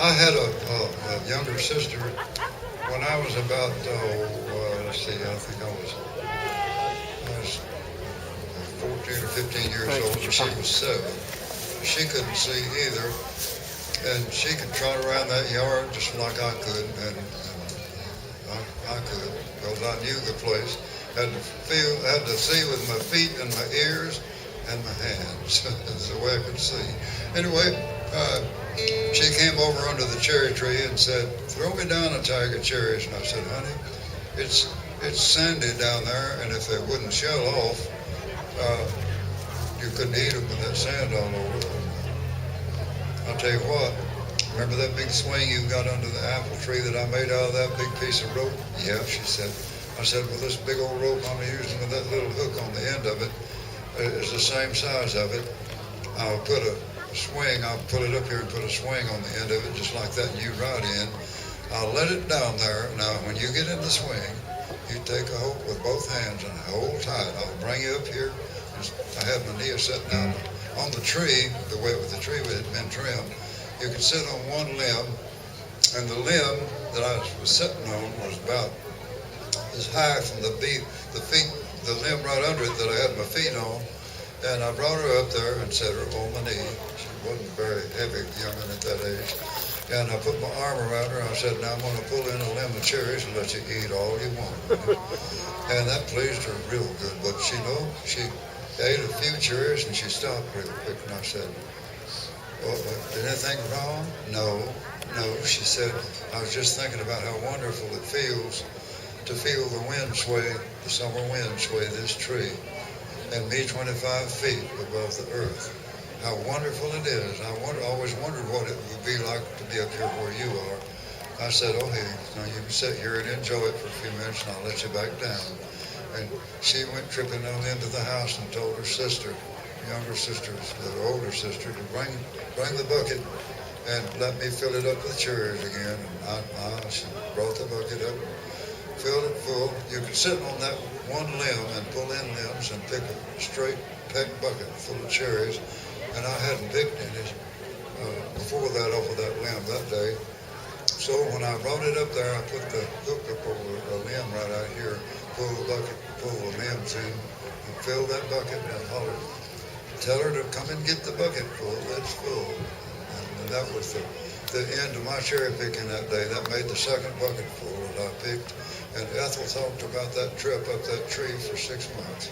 I had a younger sister when I was about, let's see, I think I was 14 or 15 years old, and she was 7. She couldn't see either, and she could trot around that yard just like I could, and I could, because I knew the place. Had to see with my feet and my ears and my hands. That's the way I could see. Anyway, she came over under the cherry tree and said, "Throw me down a tag of cherries." And I said, "Honey, it's sandy down there, and if they wouldn't shell off, you couldn't eat them with that sand all over them." I'll tell you what, remember that big swing you got under the apple tree that I made out of that big piece of rope? Yeah, she said. I said, "Well, this big old rope I'm using with that little hook on the end of it is the same size of it. I'll put a swing, I'll pull it up here and put a swing on the end of it just like that, and you ride in. I'll let it down there. Now, when you get in the swing, you take a hold with both hands and hold tight. I'll bring you up here." I had my knee sitting down on the tree, the way with the tree had been trimmed. You could sit on one limb, and the limb that I was sitting on was about as high from the feet, the limb right under it that I had my feet on. And I brought her up there and set her on my knee. She wasn't very heavy, youngin' at that age. And I put my arm around her and I said, "Now I'm going to pull in a limb of cherries and let you eat all you want." And that pleased her real good. But she ate a few cherries and she stopped real quick. And I said, "Well, did anything wrong?" No, she said, "I was just thinking about how wonderful it feels to feel the wind sway, the summer wind sway this tree, and me 25 feet above the earth. How wonderful it is. I always wondered what it would be like to be up here where you are." I said, "Oh, hey, now you can sit here and enjoy it for a few minutes and I'll let you back down." And she went tripping on into the house and told her sister, younger sister, the older sister, to bring the bucket and let me fill it up with cherries again. And she brought the bucket up, filled it full. You could sit on that one limb and pull in limbs and pick a straight peck bucket full of cherries. And I hadn't picked any before that off of that limb that day. So when I brought it up there, I put the hook up over a limb right out here, pull the limbs in, and fill that bucket, and I hollered, "Tell her to come and get the bucket full, it's full." And that was the end of my cherry picking that day. That made the second bucket full that I picked. And Ethel talked about that trip up that tree for 6 months.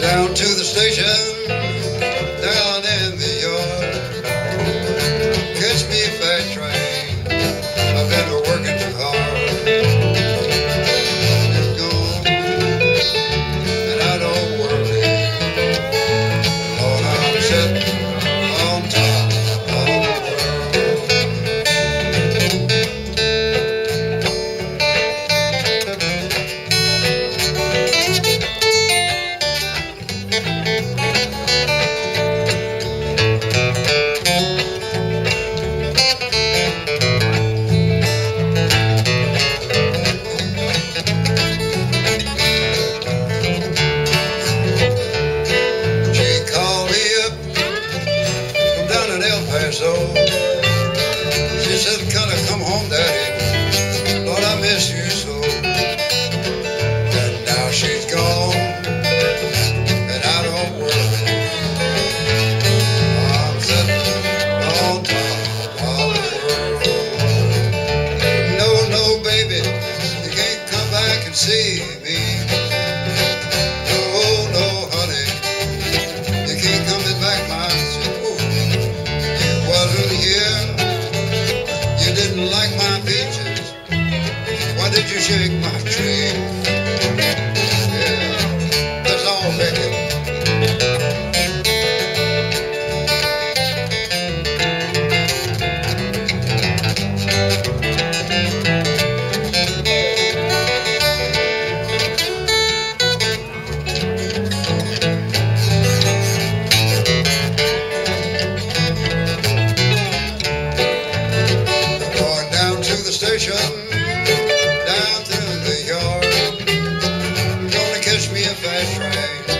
Down to the station, down in the yard, catch me a fast train. rain.